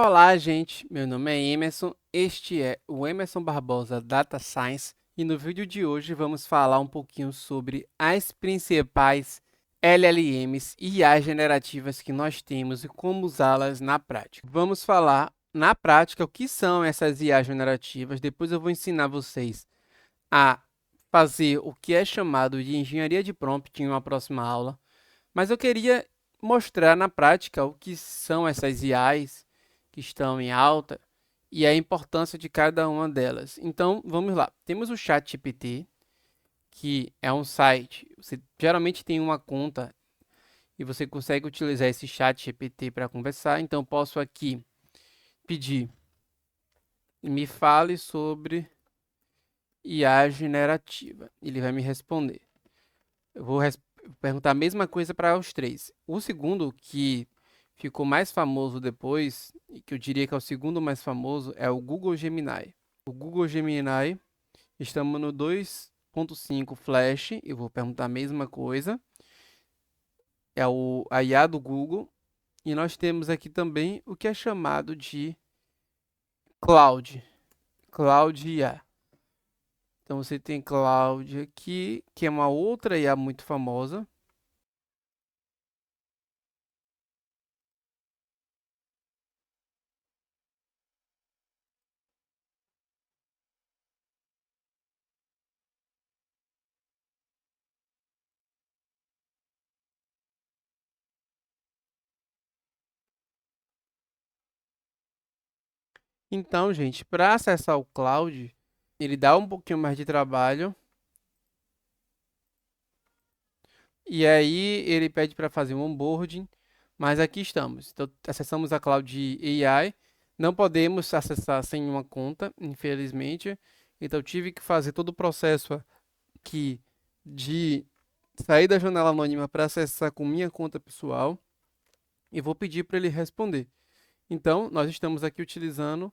Olá, gente. Meu nome é Emerson. Este é o Emerson Barbosa Data Science e no vídeo de hoje vamos falar um pouquinho sobre as principais LLMs e IAs generativas que nós temos e como usá-las na prática. Vamos falar na prática o que são essas IAs generativas. Depois eu vou ensinar vocês a fazer o que é chamado de engenharia de prompt em uma próxima aula. Mas eu queria mostrar na prática o que são essas IAs que estão em alta e a importância de cada uma delas. Então, vamos lá. Temos o ChatGPT, que é um site. Você geralmente tem uma conta e você consegue utilizar esse ChatGPT para conversar. Então, posso aqui pedir, me fale sobre IA generativa. Ele vai me responder. Eu vou perguntar a mesma coisa para os três. O segundo, que ficou mais famoso depois, e que eu diria que é o segundo mais famoso, é o Google Gemini. O Google Gemini, estamos no 2.5 Flash, eu vou perguntar a mesma coisa. É a IA do Google. E nós temos aqui também o que é chamado de Cloud. Cloud IA. Então você tem Cloud aqui, que é uma outra IA muito famosa. Então, gente, para acessar o cloud, ele dá um pouquinho mais de trabalho. E aí ele pede para fazer um onboarding, mas aqui estamos. Então, acessamos a Cloud AI. Não podemos acessar sem uma conta, infelizmente. Então, tive que fazer todo o processo aqui de sair da janela anônima para acessar com minha conta pessoal. E vou pedir para ele responder. Então, nós estamos aqui utilizando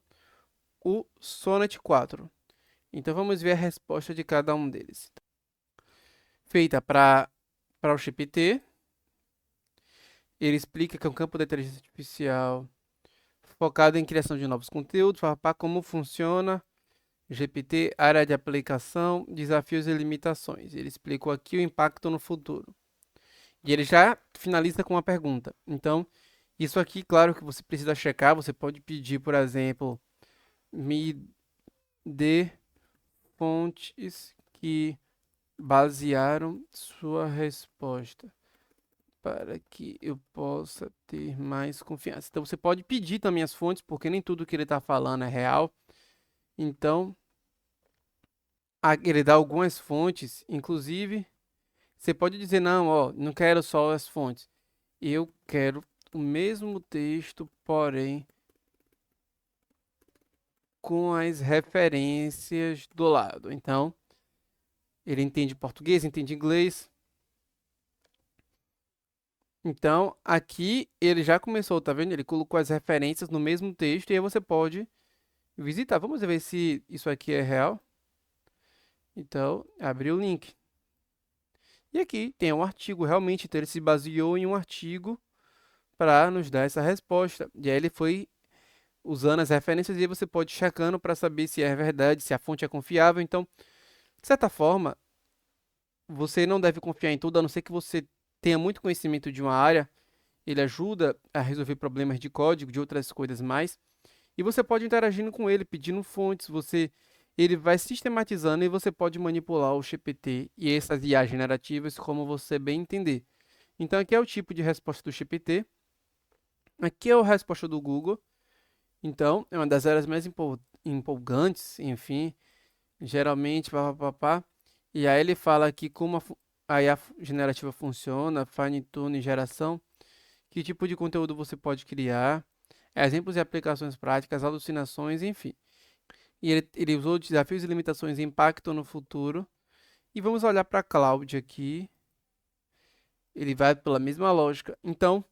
o Sonnet 4. Então vamos ver a resposta de cada um deles. Feita para o GPT, ele explica que é um campo da inteligência artificial focado em criação de novos conteúdos, para como funciona GPT, área de aplicação, desafios e limitações. Ele explicou aqui o impacto no futuro. E ele já finaliza com uma pergunta. Então, isso aqui, claro que você precisa checar, você pode pedir, por exemplo, me dê fontes que basearam sua resposta para que eu possa ter mais confiança. Então você pode pedir também as fontes, porque nem tudo que ele está falando é real. Então, ele dá algumas fontes, inclusive, você pode dizer, não, ó, não quero só as fontes. Eu quero o mesmo texto, porém com as referências do lado. Então, ele entende português, entende inglês. Então, aqui ele já começou, tá vendo? Ele colocou as referências no mesmo texto e aí você pode visitar. Vamos ver se isso aqui é real. Então, abrir o link. E aqui tem um artigo, realmente, então ele se baseou em um artigo para nos dar essa resposta. E aí ele foi usando as referências e aí você pode ir checando para saber se é verdade, se a fonte é confiável. Então, de certa forma, você não deve confiar em tudo, a não ser que você tenha muito conhecimento de uma área. Ele ajuda a resolver problemas de código, de outras coisas mais. E você pode ir interagindo com ele, pedindo fontes, ele vai sistematizando e você pode manipular o GPT e essas IA generativas como você bem entender. Então aqui é o tipo de resposta do GPT, aqui é a resposta do Google. Então é uma das áreas mais empolgantes, enfim, geralmente, papapá. E aí ele fala aqui como a IA generativa funciona, fine tuning, geração, que tipo de conteúdo você pode criar, exemplos e aplicações práticas, alucinações, enfim. E ele usou desafios e limitações e impacto no futuro. E vamos olhar para a cloud aqui. Ele vai pela mesma lógica. Então,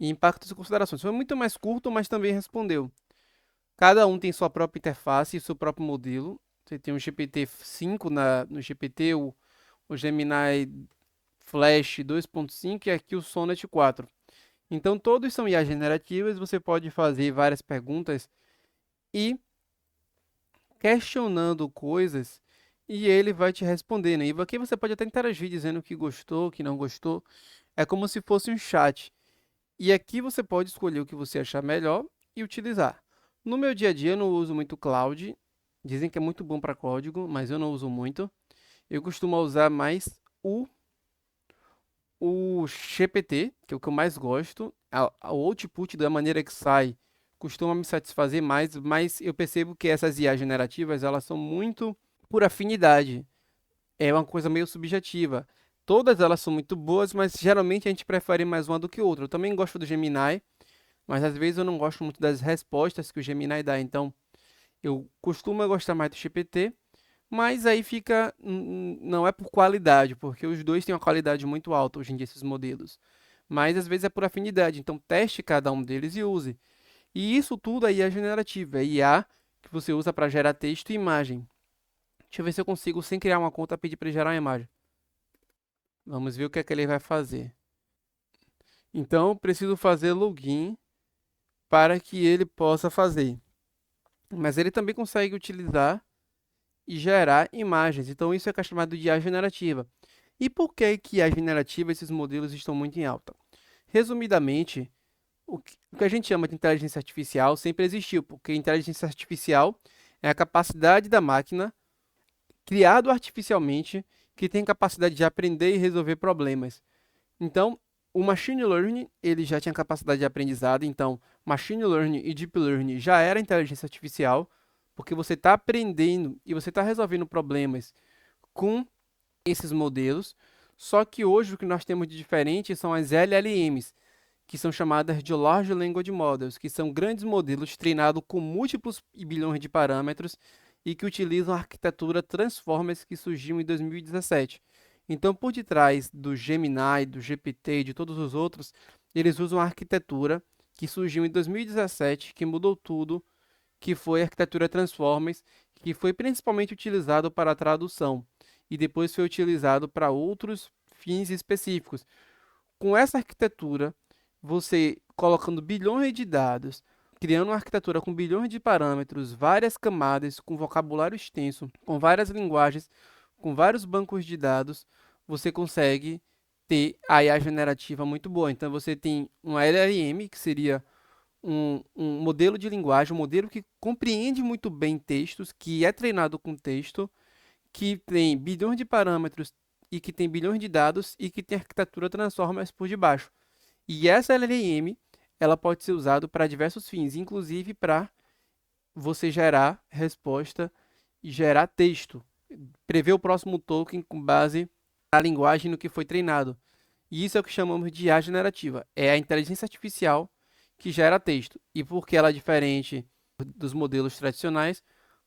impactos e considerações. Foi muito mais curto, mas também respondeu. Cada um tem sua própria interface e seu próprio modelo. Você tem o GPT-5 no GPT, o Gemini Flash 2.5 e aqui o Sonnet 4. Então, todos são IAs generativas, você pode fazer várias perguntas e questionando coisas e ele vai te respondendo. E aqui você pode até interagir dizendo que gostou, que não gostou. É como se fosse um chat. E aqui você pode escolher o que você achar melhor e utilizar. No meu dia a dia eu não uso muito Cloud. Dizem que é muito bom para código, mas eu não uso muito. Eu costumo usar mais o GPT, que é o que eu mais gosto. O output da maneira que sai costuma me satisfazer mais, mas eu percebo que essas IAs generativas, elas são muito por afinidade. É uma coisa meio subjetiva. Todas elas são muito boas, mas geralmente a gente prefere mais uma do que outra. Eu também gosto do Gemini, mas às vezes eu não gosto muito das respostas que o Gemini dá. Então, eu costumo gostar mais do GPT, mas aí fica, não é por qualidade, porque os dois têm uma qualidade muito alta hoje em dia, esses modelos. Mas às vezes é por afinidade, então teste cada um deles e use. E isso tudo aí é generativo, é IA que você usa para gerar texto e imagem. Deixa eu ver se eu consigo, sem criar uma conta, pedir para ele gerar uma imagem. Vamos ver o que é que ele vai fazer. Então, eu preciso fazer login para que ele possa fazer. Mas ele também consegue utilizar e gerar imagens. Então, isso é chamado de IA generativa. E por que que a generativa, esses modelos estão muito em alta? Resumidamente, o que a gente chama de inteligência artificial sempre existiu, porque inteligência artificial é a capacidade da máquina, criado artificialmente, que tem capacidade de aprender e resolver problemas. Então, o machine learning, ele já tinha capacidade de aprendizado, então machine learning e deep learning já era inteligência artificial, porque você está aprendendo e você está resolvendo problemas com esses modelos. Só que hoje o que nós temos de diferente são as LLMs, que são chamadas de Large Language Models, que são grandes modelos treinados com múltiplos e bilhões de parâmetros e que utilizam a arquitetura Transformers que surgiu em 2017. Então, por detrás do Gemini, do GPT e de todos os outros, eles usam a arquitetura que surgiu em 2017, que mudou tudo, que foi a arquitetura Transformers, que foi principalmente utilizado para a tradução e depois foi utilizado para outros fins específicos. Com essa arquitetura, você colocando bilhões de dados, criando uma arquitetura com bilhões de parâmetros, várias camadas, com vocabulário extenso, com várias linguagens, com vários bancos de dados, você consegue ter a IA generativa muito boa. Então você tem um LLM, que seria um modelo de linguagem, um modelo que compreende muito bem textos, que é treinado com texto, que tem bilhões de parâmetros e que tem bilhões de dados e que tem arquitetura Transformers por debaixo. E essa LLM, ela pode ser usada para diversos fins, inclusive para você gerar resposta e gerar texto, prever o próximo token com base na linguagem no que foi treinado. E isso é o que chamamos de IA generativa. É a inteligência artificial que gera texto. E por que ela é diferente dos modelos tradicionais?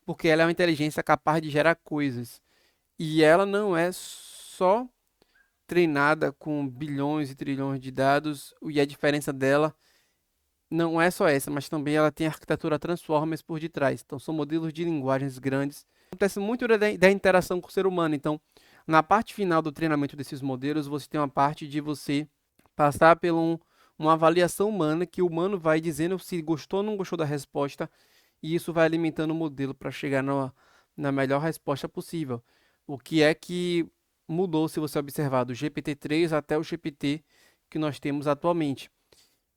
Porque ela é uma inteligência capaz de gerar coisas. E ela não é só treinada com bilhões e trilhões de dados, e a diferença dela não é só essa, mas também ela tem a arquitetura Transformers por detrás. Então, são modelos de linguagens grandes. Acontece muito da interação com o ser humano. Então, na parte final do treinamento desses modelos, você tem uma parte de você passar por uma avaliação humana, que o humano vai dizendo se gostou ou não gostou da resposta, e isso vai alimentando o modelo para chegar na melhor resposta possível. O que é que mudou, se você observar, do GPT-3 até o GPT que nós temos atualmente.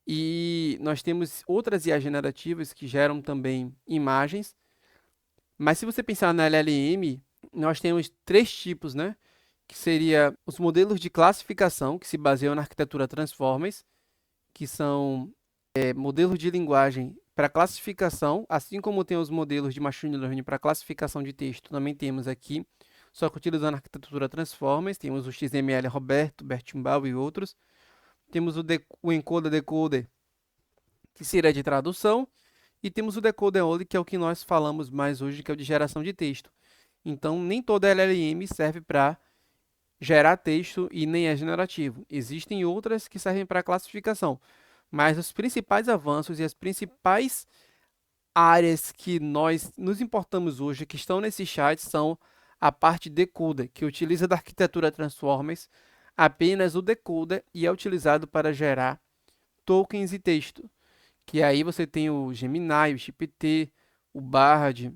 E nós temos outras IAs generativas que geram também imagens. Mas se você pensar na LLM, nós temos três tipos, né? Que seria os modelos de classificação, que se baseiam na arquitetura Transformers, que são modelos de linguagem para classificação, assim como tem os modelos de machine learning para classificação de texto, também temos aqui, só que utilizando a arquitetura Transformers, temos o XML Roberto, Bertimbau e outros. Temos o encoder-decoder, que seria de tradução, e temos o decoder-only, que é o que nós falamos mais hoje, que é o de geração de texto. Então, nem toda LLM serve para gerar texto e nem é generativo. Existem outras que servem para classificação, mas os principais avanços e as principais áreas que nós nos importamos hoje, que estão nesse chat, são a parte decoder, que utiliza da arquitetura Transformers apenas o decoder e é utilizado para gerar tokens e texto, que aí você tem o Gemini, o GPT, o Bard,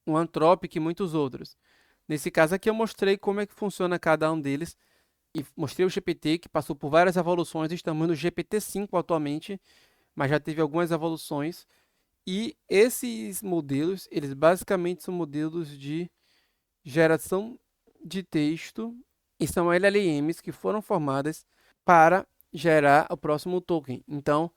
o Anthropic e muitos outros. Nesse caso aqui eu mostrei como é que funciona cada um deles e mostrei o GPT que passou por várias evoluções, estamos no GPT-5 atualmente, mas já teve algumas evoluções. E esses modelos, eles basicamente são modelos de geração de texto e são LLMs que foram formadas para gerar o próximo token. Então,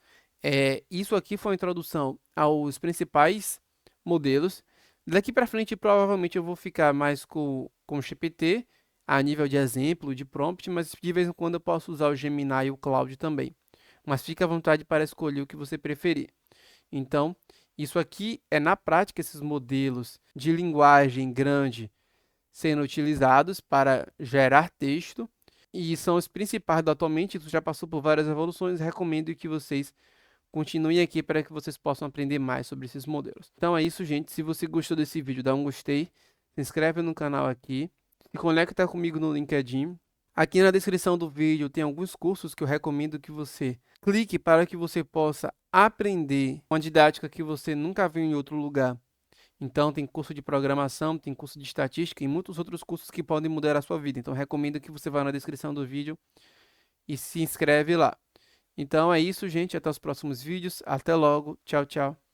isso aqui foi uma introdução aos principais modelos. Daqui para frente, provavelmente eu vou ficar mais com o GPT a nível de exemplo, de prompt, mas de vez em quando eu posso usar o Gemini e o Claude também. Mas fique à vontade para escolher o que você preferir. Então, isso aqui é na prática esses modelos de linguagem grande sendo utilizados para gerar texto e são os principais do atualmente. Isso já passou por várias evoluções. Recomendo que vocês continuem aqui para que vocês possam aprender mais sobre esses modelos. Então é isso, gente. Se você gostou desse vídeo, dá um gostei, se inscreve no canal aqui, se conecta comigo no LinkedIn. Aqui na descrição do vídeo tem alguns cursos que eu recomendo que você clique para que você possa aprender uma didática que você nunca viu em outro lugar. Então, tem curso de programação, tem curso de estatística e muitos outros cursos que podem mudar a sua vida. Então, recomendo que você vá na descrição do vídeo e se inscreve lá. Então, é isso, gente. Até os próximos vídeos. Até logo. Tchau, tchau.